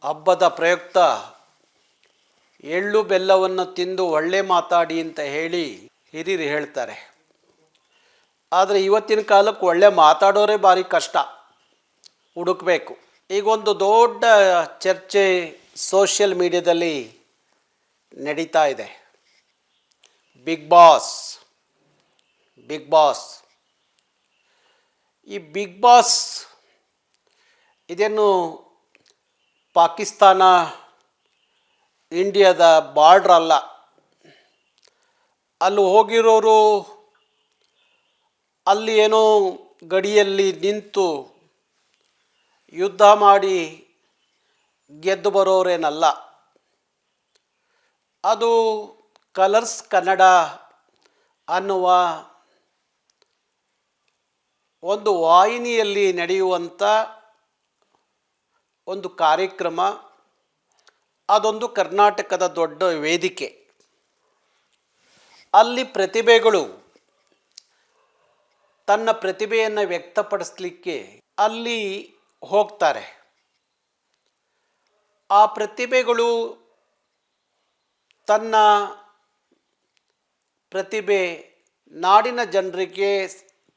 ಹಬ್ಬದ ಪ್ರಯುಕ್ತ ಎಳ್ಳು ಬೆಲ್ಲವನ್ನು ತಿಂದು ಒಳ್ಳೆ ಮಾತಾಡಿ ಅಂತ ಹೇಳಿ ಹಿರಿಯರು ಹೇಳ್ತಾರೆ. ಆದರೆ ಇವತ್ತಿನ ಕಾಲಕ್ಕೆ ಒಳ್ಳೆ ಮಾತಾಡೋರೇ ಭಾರಿ ಕಷ್ಟ, ಹುಡುಕಬೇಕು. ಈಗೊಂದು ದೊಡ್ಡ ಚರ್ಚೆ ಸೋಷಿಯಲ್ ಮೀಡಿಯಾದಲ್ಲಿ ನಡೀತಾ ಇದೆ. ಬಿಗ್ ಬಾಸ್ ಈ ಬಿಗ್ ಬಾಸ್ ಇದೇನು ಪಾಕಿಸ್ತಾನ ಇಂಡಿಯಾದ ಬಾರ್ಡ್ರ್ ಅಲ್ಲ. ಅಲ್ಲಿ ಹೋಗಿರೋರು ಅಲ್ಲಿ ಏನೋ ಗಡಿಯಲ್ಲಿ ನಿಂತು ಯುದ್ಧ ಮಾಡಿ ಗೆದ್ದು ಬರೋರೇನಲ್ಲ. ಅದು ಕಲರ್ಸ್ ಕನ್ನಡ ಅನ್ನುವ ಒಂದು ವಾಹಿನಿಯಲ್ಲಿ ನಡೆಯುವಂಥ ಒಂದು ಕಾರ್ಯಕ್ರಮ. ಅದೊಂದು ಕರ್ನಾಟಕದ ದೊಡ್ಡ ವೇದಿಕೆ. ಅಲ್ಲಿ ಪ್ರತಿಭೆಗಳು ತನ್ನ ಪ್ರತಿಭೆಯನ್ನು ವ್ಯಕ್ತಪಡಿಸಲಿಕ್ಕೆ ಅಲ್ಲಿ ಹೋಗ್ತಾರೆ. ಆ ಪ್ರತಿಭೆಗಳು ತನ್ನ ಪ್ರತಿಭೆ ನಾಡಿನ ಜನರಿಗೆ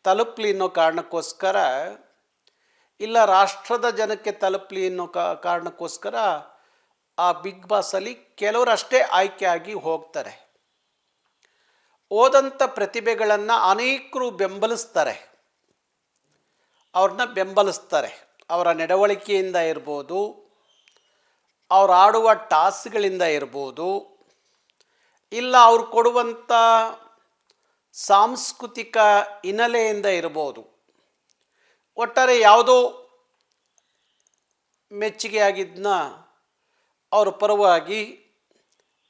ತಲುಪಲಿ ಅನ್ನೋ ಕಾರಣಕ್ಕೋಸ್ಕರ, ಇಲ್ಲ ರಾಷ್ಟ್ರದ ಜನಕ್ಕೆ ತಲುಪಲಿ ಅನ್ನೋ ಕಾರಣಕ್ಕೋಸ್ಕರ ಆ ಬಿಗ್ ಬಾಸಲ್ಲಿ ಕೆಲವರಷ್ಟೇ ಆಯ್ಕೆಯಾಗಿ ಹೋಗ್ತಾರೆ. ಹೋದಂಥ ಪ್ರತಿಭೆಗಳನ್ನು ಅನೇಕರು ಬೆಂಬಲಿಸ್ತಾರೆ, ಅವ್ರನ್ನ ಬೆಂಬಲಿಸ್ತಾರೆ. ಅವರ ನಡವಳಿಕೆಯಿಂದ ಇರ್ಬೋದು, ಅವ್ರು ಆಡುವ ಟಾಸ್ಕ್ಗಳಿಂದ ಇರ್ಬೋದು, ಇಲ್ಲ ಅವ್ರು ಕೊಡುವಂಥ ಸಾಂಸ್ಕೃತಿಕ ಹಿನ್ನೆಲೆಯಿಂದ ಇರ್ಬೋದು. ಒಟ್ಟಾರೆ ಯಾವುದೋ ಮೆಚ್ಚುಗೆಯಾಗಿದ್ದನ್ನ ಅವ್ರ ಪರವಾಗಿ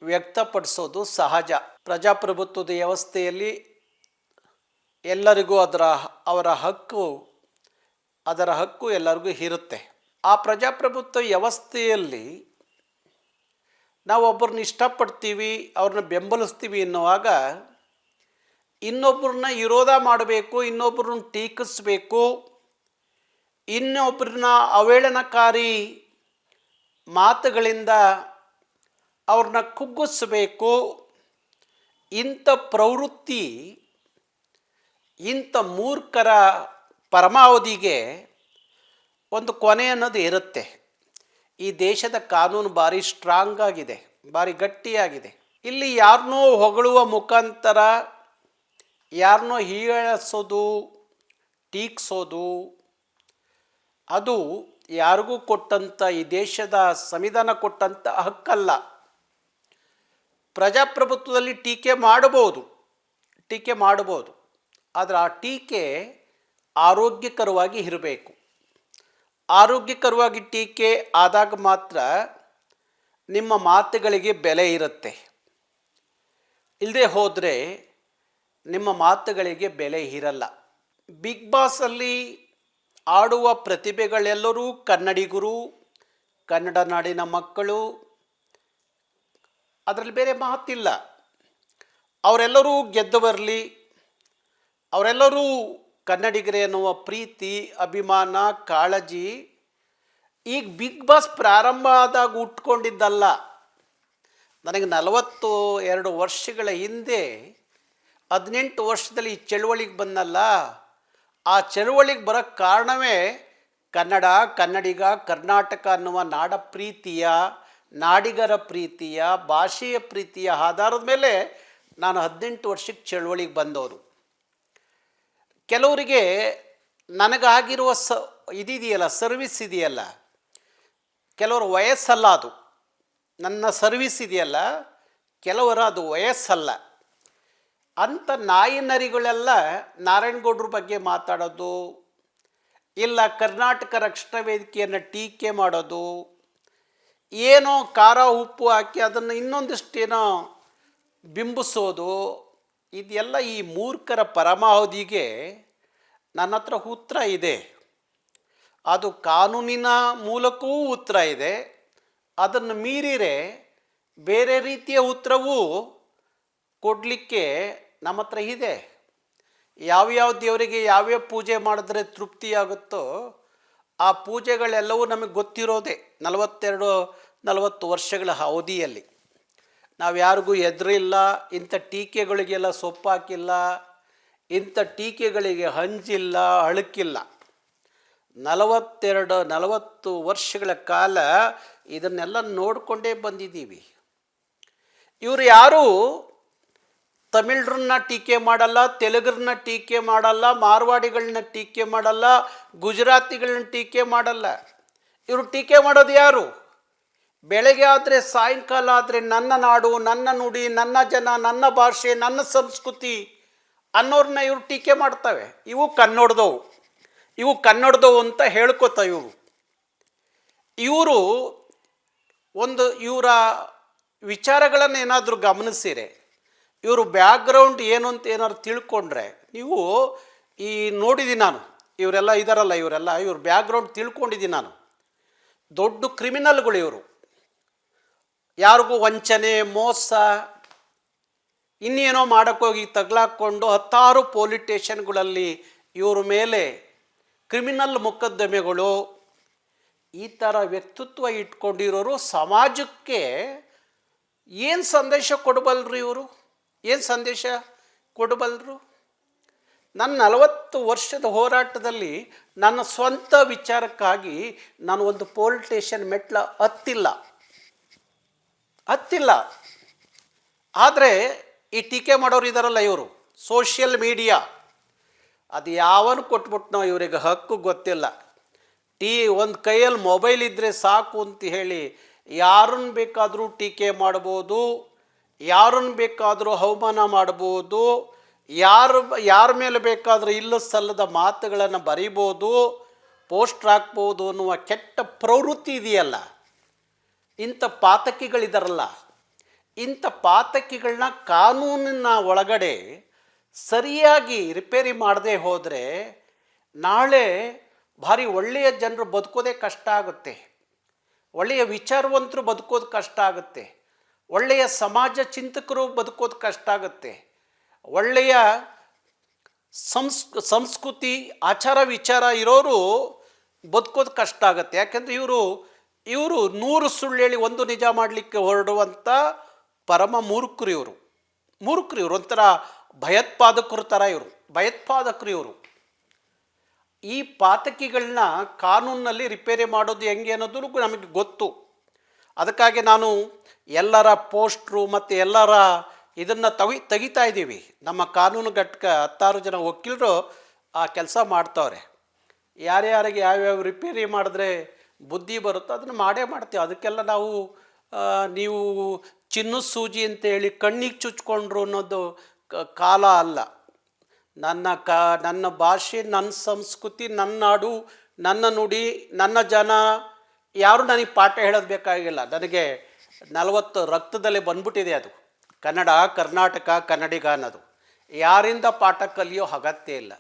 ವ್ಯಕ್ತಪಡಿಸೋದು ಸಹಜ. ಪ್ರಜಾಪ್ರಭುತ್ವದ ವ್ಯವಸ್ಥೆಯಲ್ಲಿ ಎಲ್ಲರಿಗೂ ಅದರ ಹಕ್ಕು ಎಲ್ಲರಿಗೂ ಇರುತ್ತೆ. ಆ ಪ್ರಜಾಪ್ರಭುತ್ವ ವ್ಯವಸ್ಥೆಯಲ್ಲಿ ನಾವು ಒಬ್ಬರನ್ನ ಇಷ್ಟಪಡ್ತೀವಿ, ಅವ್ರನ್ನ ಬೆಂಬಲಿಸ್ತೀವಿ ಎನ್ನುವಾಗ ಇನ್ನೊಬ್ಬರನ್ನ ವಿರೋಧ ಮಾಡಬೇಕು, ಇನ್ನೊಬ್ಬರನ್ನ ಟೀಕಿಸಬೇಕು, ಇನ್ನೊಬ್ಬರನ್ನ ಅವಹೇಳನಕಾರಿ ಮಾತುಗಳಿಂದ ಅವ್ರನ್ನ ಕುಗ್ಗಿಸಬೇಕು. ಇಂಥ ಪ್ರವೃತ್ತಿ, ಇಂಥ ಮೂರ್ಖರ ಪರಮಾವಧಿಗೆ ಒಂದು ಕೊನೆ ಅನ್ನೋದು ಇರುತ್ತೆ. ಈ ದೇಶದ ಕಾನೂನು ಭಾರಿ ಸ್ಟ್ರಾಂಗ್ ಆಗಿದೆ, ಭಾರಿ ಗಟ್ಟಿಯಾಗಿದೆ. ಇಲ್ಲಿ ಯಾರನ್ನೋ ಹೊಗಳುವ ಮುಖಾಂತರ ಯಾರನ್ನೋ ಹೀಯಾಳಿಸೋದು, ಟೀಕಿಸೋದು ಅದು ಯಾರಿಗೂ ಕೊಟ್ಟಂಥ, ಈ ದೇಶದ ಸಂವಿಧಾನ ಕೊಟ್ಟಂಥ ಹಕ್ಕಲ್ಲ. ಪ್ರಜಾಪ್ರಭುತ್ವದಲ್ಲಿ ಟೀಕೆ ಮಾಡಬಹುದು, ಆದರೆ ಆ ಟೀಕೆ ಆರೋಗ್ಯಕರವಾಗಿ ಇರಬೇಕು. ಆರೋಗ್ಯಕರವಾಗಿ ಟೀಕೆ ಆದಾಗ ಮಾತ್ರ ನಿಮ್ಮ ಮಾತುಗಳಿಗೆ ಬೆಲೆ ಇರುತ್ತೆ. ಇಲ್ಲದೆ ಹೋದರೆ ನಿಮ್ಮ ಮಾತುಗಳಿಗೆ ಬೆಲೆ ಇರಲ್ಲ. ಬಿಗ್ ಬಾಸಲ್ಲಿ ಆಡುವ ಪ್ರತಿಭೆಗಳೆಲ್ಲರೂ ಕನ್ನಡಿಗರು, ಕನ್ನಡ ನಾಡಿನ ಮಕ್ಕಳು, ಅದರಲ್ಲಿ ಬೇರೆ ಮಾತಿಲ್ಲ. ಅವರೆಲ್ಲರೂ ಗೆದ್ದು ಬರಲಿ, ಅವರೆಲ್ಲರೂ ಕನ್ನಡಿಗರೇ ಅನ್ನುವ ಪ್ರೀತಿ, ಅಭಿಮಾನ, ಕಾಳಜಿ ಈಗ ಬಿಗ್ ಬಾಸ್ ಪ್ರಾರಂಭ ಆದಾಗ ಹುಟ್ಕೊಂಡಿದ್ದಲ್ಲ. ನನಗೆ 42 ವರ್ಷಗಳ ಹಿಂದೆ 18 ವರ್ಷದಲ್ಲಿ ಈ ಚಳುವಳಿಗೆ ಬಂದಲ್ಲ. ಆ ಚಳುವಳಿಗೆ ಬರೋಕ್ಕೆ ಕಾರಣವೇ ಕನ್ನಡ, ಕನ್ನಡಿಗ, ಕರ್ನಾಟಕ ಅನ್ನುವ ನಾಡ ಪ್ರೀತಿಯ, ನಾಡಿಗರ ಪ್ರೀತಿಯ, ಭಾಷೆಯ ಪ್ರೀತಿಯ ಆಧಾರದ ಮೇಲೆ ನಾನು 18 ವರ್ಷಕ್ಕೆ ಚಳುವಳಿಗೆ ಬಂದವರು. ಕೆಲವರಿಗೆ ನನಗಾಗಿರುವ ಸರ್ವಿಸ್ ಇದೆಯಲ್ಲ, ಕೆಲವರು ವಯಸ್ಸಲ್ಲ, ಅದು ನನ್ನ ಸರ್ವಿಸ್ ಇದೆಯಲ್ಲ, ಕೆಲವರ ಅದು ವಯಸ್ಸಲ್ಲ. ಅಂಥ ನಾಯಿ ನರಿಗಳೆಲ್ಲ ನಾರಾಯಣಗೌಡ್ರ ಬಗ್ಗೆ ಮಾತಾಡೋದು, ಇಲ್ಲ ಕರ್ನಾಟಕ ರಕ್ಷಣಾ ವೇದಿಕೆಯನ್ನು ಟೀಕೆ ಮಾಡೋದು, ಏನೋ ಖಾರ ಉಪ್ಪು ಹಾಕಿ ಅದನ್ನು ಇನ್ನೊಂದಿಷ್ಟೇನೋ ಬಿಂಬಿಸೋದು, ಇದೆಲ್ಲ ಈ ಮೂರ್ಖರ ಪರಮಾವಧಿಗೆ ನನ್ನ ಹತ್ರ ಉತ್ತರ ಇದೆ. ಅದು ಕಾನೂನಿನ ಮೂಲಕವೂ ಉತ್ತರ ಇದೆ. ಅದನ್ನು ಮೀರಿರೆ ಬೇರೆ ರೀತಿಯ ಉತ್ತರವೂ ಕೊಡಲಿಕ್ಕೆ ನಮ್ಮ ಹತ್ರ ಇದೆ. ಯಾವ್ಯಾವ ದೇವರಿಗೆ ಯಾವ್ಯಾವ ಪೂಜೆ ಮಾಡಿದ್ರೆ ತೃಪ್ತಿಯಾಗುತ್ತೋ ಆ ಪೂಜೆಗಳೆಲ್ಲವೂ ನಮಗೆ ಗೊತ್ತಿರೋದೆ 40 ವರ್ಷಗಳ ಅವಧಿಯಲ್ಲಿ. ನಾವು ಯಾರಿಗೂ ಎದುರಿಲ್ಲ, ಇಂಥ ಟೀಕೆಗಳಿಗೆಲ್ಲ ಸೊಪ್ಪಾಕಿಲ್ಲ, ಇಂಥ ಟೀಕೆಗಳಿಗೆ ಹಂಚಿಲ್ಲ, ಅಳುಕಿಲ್ಲ. 40 ವರ್ಷಗಳ ಕಾಲ ಇದನ್ನೆಲ್ಲ ನೋಡಿಕೊಂಡೇ ಬಂದಿದ್ದೀವಿ. ಇವರು ಯಾರೂ ತಮಿಳರನ್ನ ಟೀಕೆ ಮಾಡಲ್ಲ, ತೆಲುಗರನ್ನ ಟೀಕೆ ಮಾಡಲ್ಲ, ಮಾರ್ವಾಡಿಗಳನ್ನ ಟೀಕೆ ಮಾಡಲ್ಲ, ಗುಜರಾತಿಗಳನ್ನ ಟೀಕೆ ಮಾಡಲ್ಲ. ಇವರು ಟೀಕೆ ಮಾಡೋದು ಯಾರು? ಬೆಳಗ್ಗೆ ಆದರೆ ಸಾಯಂಕಾಲ ಆದರೆ ನನ್ನ ನಾಡು, ನನ್ನ ನುಡಿ, ನನ್ನ ಜನ, ನನ್ನ ಭಾಷೆ, ನನ್ನ ಸಂಸ್ಕೃತಿ ಅನ್ನೋರನ್ನ ಇವರು ಟೀಕೆ ಮಾಡ್ತವೆ. ಇವು ಕನ್ನಡದವು ಅಂತ ಹೇಳ್ಕೊತಾವೆ. ಇವರು ಇವರ ವಿಚಾರಗಳನ್ನು ಏನಾದರೂ ಗಮನಿಸಿರೆ, ಇವರು ಬ್ಯಾಕ್ಗ್ರೌಂಡ್ ಏನು ಅಂತ ಏನಾದ್ರು ತಿಳ್ಕೊಂಡ್ರೆ, ನೀವು ನೋಡಿದ್ದೀನಿ ನಾನು, ಇವರೆಲ್ಲ ಇದಾರಲ್ಲ, ಇವ್ರ ಬ್ಯಾಕ್ಗ್ರೌಂಡ್ ತಿಳ್ಕೊಂಡಿದ್ದೀನಿ ನಾನು. ದೊಡ್ಡ ಕ್ರಿಮಿನಲ್ಗಳು ಇವರು. ಯಾರಿಗೂ ವಂಚನೆ, ಮೋಸ, ಇನ್ನೇನೋ ಮಾಡೋಕ್ಕೋಗಿ ತಗ್ಲಾಕೊಂಡು 10 ಪೊಲೀಸ್ ಸ್ಟೇಷನ್ಗಳಲ್ಲಿ ಇವ್ರ ಮೇಲೆ ಕ್ರಿಮಿನಲ್ ಮೊಕದ್ದಮೆಗಳು, ಈ ಥರ ವ್ಯಕ್ತಿತ್ವ ಇಟ್ಕೊಂಡಿರೋರು ಸಮಾಜಕ್ಕೆ ಏನು ಸಂದೇಶ ಕೊಡಬಲ್ಲರು? ಇವರು ಏನು ಸಂದೇಶ ಕೊಡಬಲ್ಲರು? ನನ್ನ 40 ವರ್ಷದ ಹೋರಾಟದಲ್ಲಿ ನನ್ನ ಸ್ವಂತ ವಿಚಾರಕ್ಕಾಗಿ ನಾನು ಒಂದು ಪೊಲೀಸ್ ಸ್ಟೇಷನ್ ಮೆಟ್ಲ ಹತ್ತಿಲ್ಲ. ಆದರೆ ಈ ಟೀಕೆ ಮಾಡೋರು ಇದ್ದಾರಲ್ಲ, ಇವರು ಸೋಷಿಯಲ್ ಮೀಡಿಯಾ, ಅದು ಯಾವನು ಕೊಟ್ಬಿಟ್ನೋ ಇವರಿಗೆ ಹಕ್ಕು ಗೊತ್ತಿಲ್ಲ. ಒಂದು ಕೈಯಲ್ಲಿ ಮೊಬೈಲ್ ಇದ್ದರೆ ಸಾಕು ಅಂತ ಹೇಳಿ ಯಾರನ್ನು ಬೇಕಾದರೂ ಟೀಕೆ ಮಾಡ್ಬೋದು, ಯಾರನ್ನು ಬೇಕಾದರೂ ಅವಮಾನ ಮಾಡ್ಬೋದು, ಯಾರ ಮೇಲೆ ಬೇಕಾದರೂ ಇಲ್ಲ ಸಲ್ಲದ ಮಾತುಗಳನ್ನು ಬರೀಬೋದು, ಪೋಸ್ಟ್ರ್ ಹಾಕ್ಬೋದು ಅನ್ನುವ ಕೆಟ್ಟ ಪ್ರವೃತ್ತಿ ಇದೆಯಲ್ಲ. ಇಂಥ ಪಾತಕಿಗಳಿದಾರಲ್ಲ, ಇಂಥ ಪಾತಕಿಗಳನ್ನ ಕಾನೂನಿನ ಒಳಗಡೆ ಸರಿಯಾಗಿ ರಿಪೇರಿ ಮಾಡದೆ ಹೋದರೆ ನಾಳೆ ಭಾರಿ ಒಳ್ಳೆಯ ಜನರು ಬದುಕೋದೇ ಕಷ್ಟ ಆಗುತ್ತೆ. ಒಳ್ಳೆಯ ವಿಚಾರವಂತರು ಬದುಕೋದು ಕಷ್ಟ ಆಗುತ್ತೆ. ಒಳ್ಳೆಯ ಸಮಾಜ ಚಿಂತಕರು ಬದುಕೋದು ಕಷ್ಟ ಆಗುತ್ತೆ. ಒಳ್ಳೆಯ ಸಂಸ್ಕೃತಿ ಆಚಾರ ವಿಚಾರ ಇರೋರು ಬದುಕೋದು ಕಷ್ಟ ಆಗುತ್ತೆ. ಯಾಕೆಂದರೆ ಇವರು 100 ಸುಳ್ಳು ಹೇಳಿ 1 ನಿಜ ಮಾಡಲಿಕ್ಕೆ ಹೊರಡುವಂಥ ಪರಮ ಮೂರ್ಖರು ಇವರು. ಒಂಥರ ಭಯೋತ್ಪಾದಕರು ಥರ ಇವರು. ಈ ಪಾತಕಿಗಳನ್ನ ಕಾನೂನಲ್ಲಿ ರಿಪೇರಿ ಮಾಡೋದು ಹೆಂಗೆ ಅನ್ನೋದು ನಮಗೆ ಗೊತ್ತು. ಅದಕ್ಕಾಗಿ ನಾನು ಎಲ್ಲರ ಪೋಸ್ಟ್ರು ಮತ್ತು ಎಲ್ಲರ ಇದನ್ನು ತೆಗಿತಾ ಇದ್ದೀವಿ. ನಮ್ಮ ಕಾನೂನು ಘಟಕ 16 ಜನ ವಕೀಲರು ಆ ಕೆಲಸ ಮಾಡ್ತವ್ರೆ. ಯಾರ್ಯಾರಿಗೆ ಯಾವ್ಯಾವ ರಿಪೇರಿ ಮಾಡಿದ್ರೆ ಬುದ್ಧಿ ಬರುತ್ತೋ ಅದನ್ನು ಮಾಡೇ ಮಾಡ್ತೀವಿ. ಅದಕ್ಕೆಲ್ಲ ನೀವು ಚಿನ್ನದ ಸೂಜಿ ಅಂತೇಳಿ ಕಣ್ಣಿಗೆ ಚುಚ್ಕೊಂಡ್ರು ಅನ್ನೋದು ಕಾಲ ಅಲ್ಲ. ನನ್ನ ಭಾಷೆ, ನನ್ನ ಸಂಸ್ಕೃತಿ, ನನ್ನ ನಾಡು, ನನ್ನ ನುಡಿ, ನನ್ನ ಜನ, ಯಾರು ನನಗೆ ಪಾಠ ಹೇಳೋದು ಬೇಕಾಗಿಲ್ಲ. ನನಗೆ 40 ರಕ್ತದಲ್ಲೇ ಬಂದ್ಬಿಟ್ಟಿದೆ ಅದು. ಕನ್ನಡ, ಕರ್ನಾಟಕ, ಕನ್ನಡಿಗ ಅನ್ನೋದು ಯಾರಿಂದ ಪಾಠ ಕಲಿಯೋ ಅಗತ್ಯ ಇಲ್ಲ.